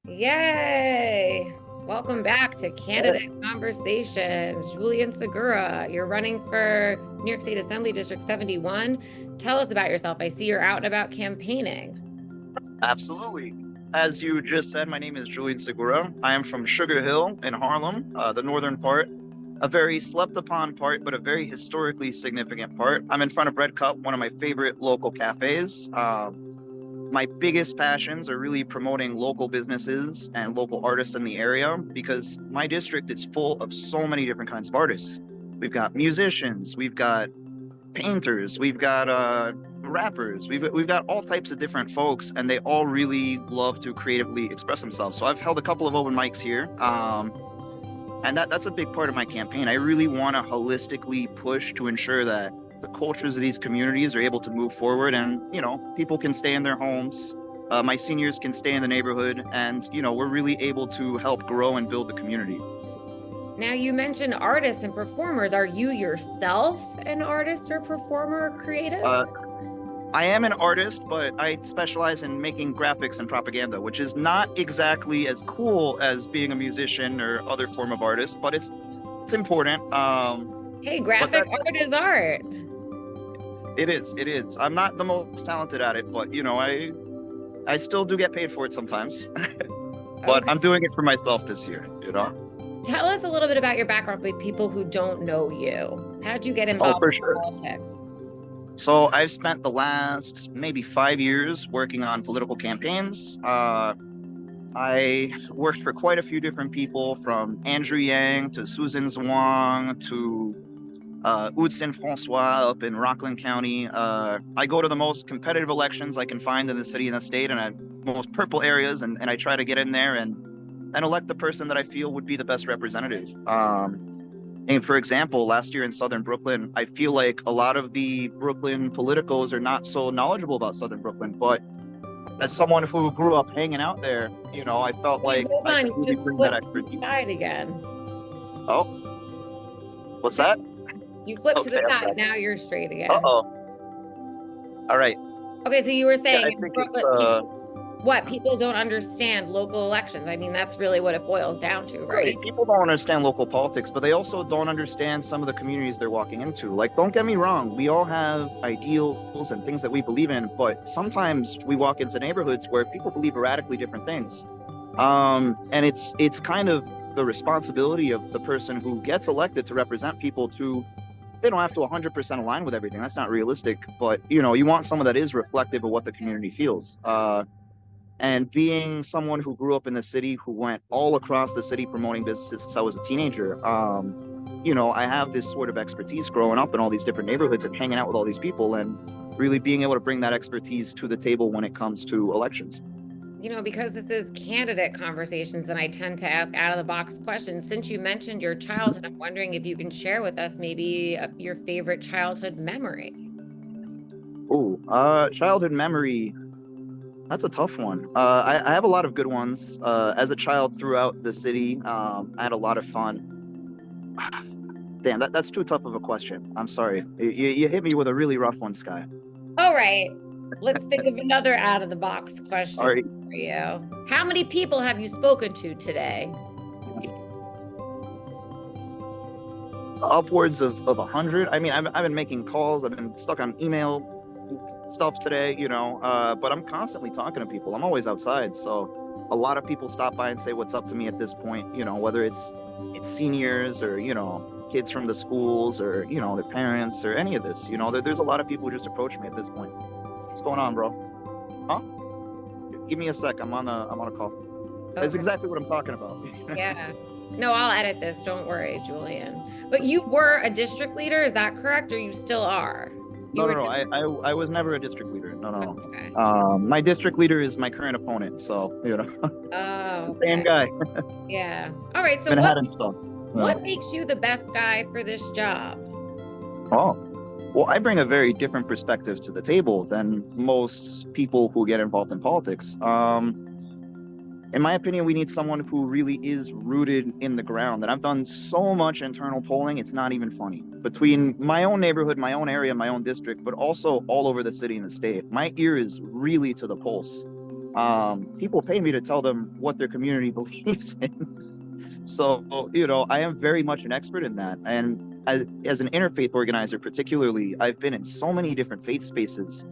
Yay! Welcome back to Candidate Conversations. Julien Segura, you're running for New York State Assembly District 71. Tell us about yourself. I see you're out and about campaigning. Absolutely. As you just said, my name is Julien Segura. I am from Sugar Hill in Harlem, the northern part, a very slept upon part, but a very historically significant part. I'm in front of Red Cup, one of my favorite local cafes. My biggest passions are really promoting local businesses and local artists in the area because my district is full of so many different kinds of artists. We've got musicians, we've got painters, we've got rappers, we've got all types of different folks, and they all really love to creatively express themselves. So I've held a couple of open mics here, and that's a big part of my campaign. I really want to holistically push to ensure that the cultures of these communities are able to move forward, and people can stay in their homes. My seniors can stay in the neighborhood, and we're really able to help grow and build the community. Now, you mentioned artists and performers. Are you yourself an artist or performer or creative? I am an artist, but I specialize in making graphics and propaganda, which is not exactly as cool as being a musician or other form of artist, but it's important. Hey, graphic art is art. It is. I'm not the most talented at it, but I still do get paid for it sometimes. But okay. I'm doing it for myself this year, Tell us a little bit about your background with people who don't know you. How'd you get involved in politics? So I've spent the last maybe 5 years working on political campaigns. I worked for quite a few different people, from Andrew Yang to Susan Zwang to Oudson Francois up in Rockland County. I go to the most competitive elections I can find in the city and the state, and most purple areas, and I try to get in there and elect the person that I feel would be the best representative. And for example, last year in Southern Brooklyn, I feel like a lot of the Brooklyn politicos are not so knowledgeable about Southern Brooklyn, but as someone who grew up hanging out there, I felt like I could really bring that expertise. Side again. Oh, what's that? You flipped to the side. Okay. Now you're straight again. All right. Okay, so you were saying in Brooklyn, people don't understand local elections. I mean, that's really what it boils down to, right? People don't understand local politics, but they also don't understand some of the communities they're walking into. Like, don't get me wrong, we all have ideals and things that we believe in, but sometimes we walk into neighborhoods where people believe radically different things. And it's kind of the responsibility of the person who gets elected to represent people to, they don't have to 100% align with everything. That's not realistic, but you want someone that is reflective of what the community feels. And being someone who grew up in the city, who went all across the city promoting businesses since I was a teenager, I have this sort of expertise growing up in all these different neighborhoods and hanging out with all these people, and really being able to bring that expertise to the table when it comes to elections. Because this is candidate conversations, and I tend to ask out-of-the-box questions. Since you mentioned your childhood, I'm wondering if you can share with us maybe your favorite childhood memory. Childhood memory. That's a tough one. I have a lot of good ones. As a child throughout the city, I had a lot of fun. Damn, that's too tough of a question. I'm sorry. You hit me with a really rough one, Skye. All right. Let's think of another out-of-the-box question for you. How many people have you spoken to today? Upwards of 100. I mean, I've been making calls. I've been stuck on email stuff today, but I'm constantly talking to people. I'm always outside, so a lot of people stop by and say what's up to me at this point, whether it's seniors or kids from the schools or their parents or any of this. There's a lot of people who just approach me at this point. What's going on, bro? Huh? Give me a sec. I'm on a call. Okay. That's exactly what I'm talking about. Yeah. No, I'll edit this. Don't worry, Julien. But you were a district leader, is that correct, or you still are? No. I was never a district leader. No. Okay. My district leader is my current opponent, so Oh, same guy. Yeah. All right. So what makes you the best guy for this job? Well, I bring a very different perspective to the table than most people who get involved in politics. In my opinion, we need someone who really is rooted in the ground. And I've done so much internal polling, it's not even funny. Between my own neighborhood, my own area, my own district, but also all over the city and the state, my ear is really to the pulse. People pay me to tell them what their community believes in. So, I am very much an expert in that. And as an interfaith organizer, particularly, I've been in so many different faith spaces.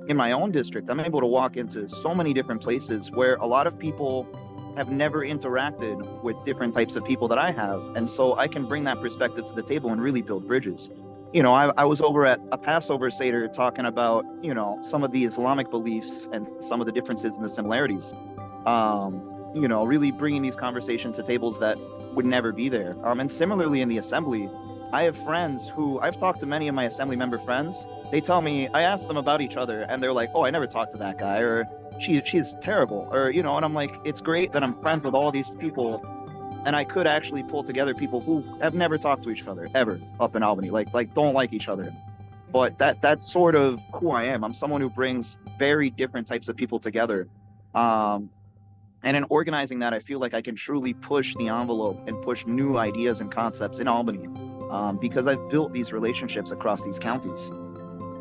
In my own district, I'm able to walk into so many different places where a lot of people have never interacted with different types of people that I have. And so I can bring that perspective to the table and really build bridges. I was over at a Passover Seder talking about, some of the Islamic beliefs and some of the differences and the similarities. Really bringing these conversations to tables that would never be there. And similarly in the assembly, I have friends who I've talked to many of my assembly member friends. They tell me, I ask them about each other and they're like, oh, I never talked to that guy, or she's terrible, or, and I'm like, it's great that I'm friends with all these people. And I could actually pull together people who have never talked to each other ever up in Albany, like don't like each other. But that's sort of who I am. I'm someone who brings very different types of people together. And in organizing that, I feel like I can truly push the envelope and push new ideas and concepts in Albany, because I've built these relationships across these counties.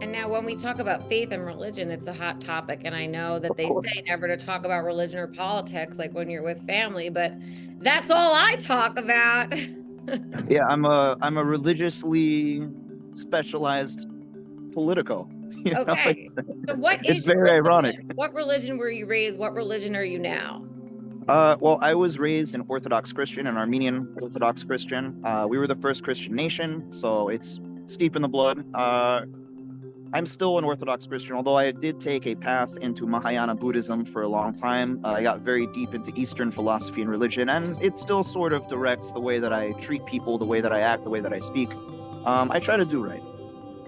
And now when we talk about faith and religion, it's a hot topic. And I know that they say never to talk about religion or politics, like when you're with family, but that's all I talk about. Yeah, I'm a religiously specialized politico. Okay. So what is it's very ironic. What religion were you raised? What religion are you now? Well, I was raised an Orthodox Christian, an Armenian Orthodox Christian. We were the first Christian nation, so it's steep in the blood. I'm still an Orthodox Christian, although I did take a path into Mahayana Buddhism for a long time. I got very deep into Eastern philosophy and religion, and it still sort of directs the way that I treat people, the way that I act, the way that I speak. I try to do right.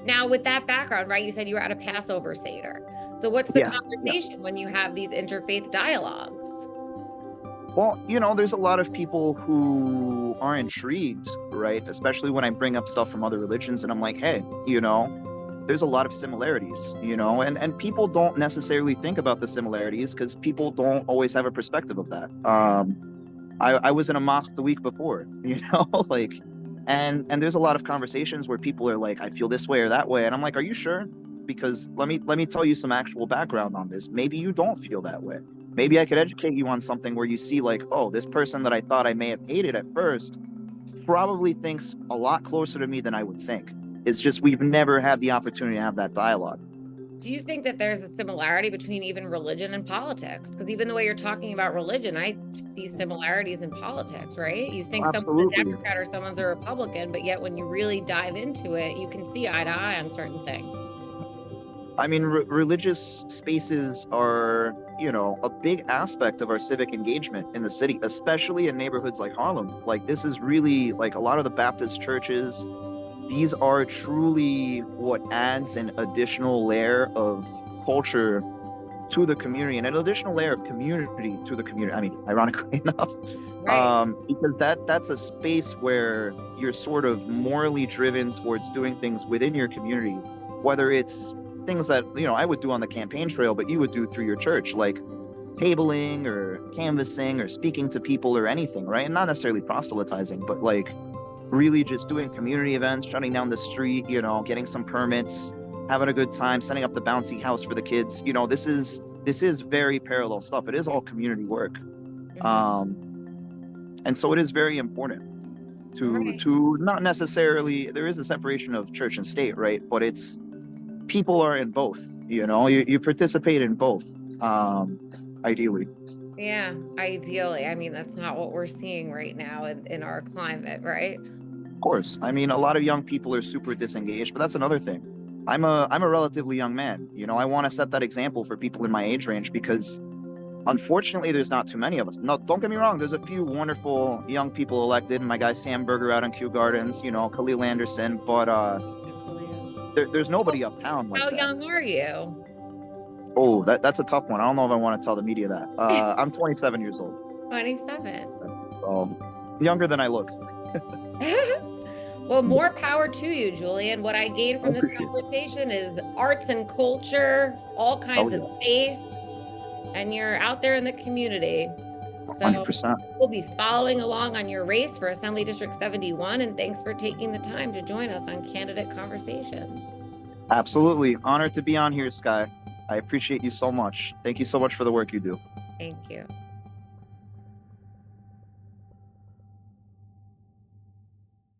Now, with that background, right, you said you were at a Passover Seder. So what's the conversation when you have these interfaith dialogues? Well, there's a lot of people who are intrigued, right? Especially when I bring up stuff from other religions and I'm like, hey, there's a lot of similarities, and people don't necessarily think about the similarities because people don't always have a perspective of that. I was in a mosque the week before, and there's a lot of conversations where people are like, I feel this way or that way. And I'm like, are you sure? Because let me tell you some actual background on this. Maybe you don't feel that way. Maybe I could educate you on something where you see like, oh, this person that I thought I may have hated at first probably thinks a lot closer to me than I would think. It's just we've never had the opportunity to have that dialogue. Do you think that there's a similarity between even religion and politics? Because even the way you're talking about religion, I see similarities in politics, right? You think someone's a Democrat or someone's a Republican, but yet when you really dive into it, you can see eye to eye on certain things. I mean, religious spaces are, a big aspect of our civic engagement in the city, especially in neighborhoods like Harlem. Like, this is really, like, a lot of the Baptist churches, these are truly what adds an additional layer of culture to the community and an additional layer of community to the community. I mean, ironically enough, right. Because that's a space where you're sort of morally driven towards doing things within your community, whether it's things that, I would do on the campaign trail, but you would do through your church, like tabling or canvassing or speaking to people or anything, right? And not necessarily proselytizing, but like really just doing community events, shutting down the street, getting some permits, having a good time, setting up the bouncy house for the kids. This is very parallel stuff. It is all community work. And so it is very important to not necessarily, there is a separation of church and state, right? But it's, people are in both, you participate in both, ideally. Yeah, ideally. I mean, that's not what we're seeing right now in our climate, right? Of course. I mean, a lot of young people are super disengaged, but that's another thing. I'm a relatively young man. I want to set that example for people in my age range because unfortunately there's not too many of us. No, don't get me wrong, there's a few wonderful young people elected, my guy Sam Berger out in Kew Gardens, Khalil Anderson, but there's nobody uptown like How that. young are you? Oh, that's a tough one. I don't know if I want to tell the media that. I'm 27 years old. 27. So younger than I look. Well, more power to you, Julien. What I gained from this conversation is arts and culture, all kinds of faith, and you're out there in the community. So 100%. We'll be following along on your race for Assembly District 71, and thanks for taking the time to join us on Candidate Conversations. Absolutely. Honored to be on here, Skye. I appreciate you so much. Thank you so much for the work you do. Thank you.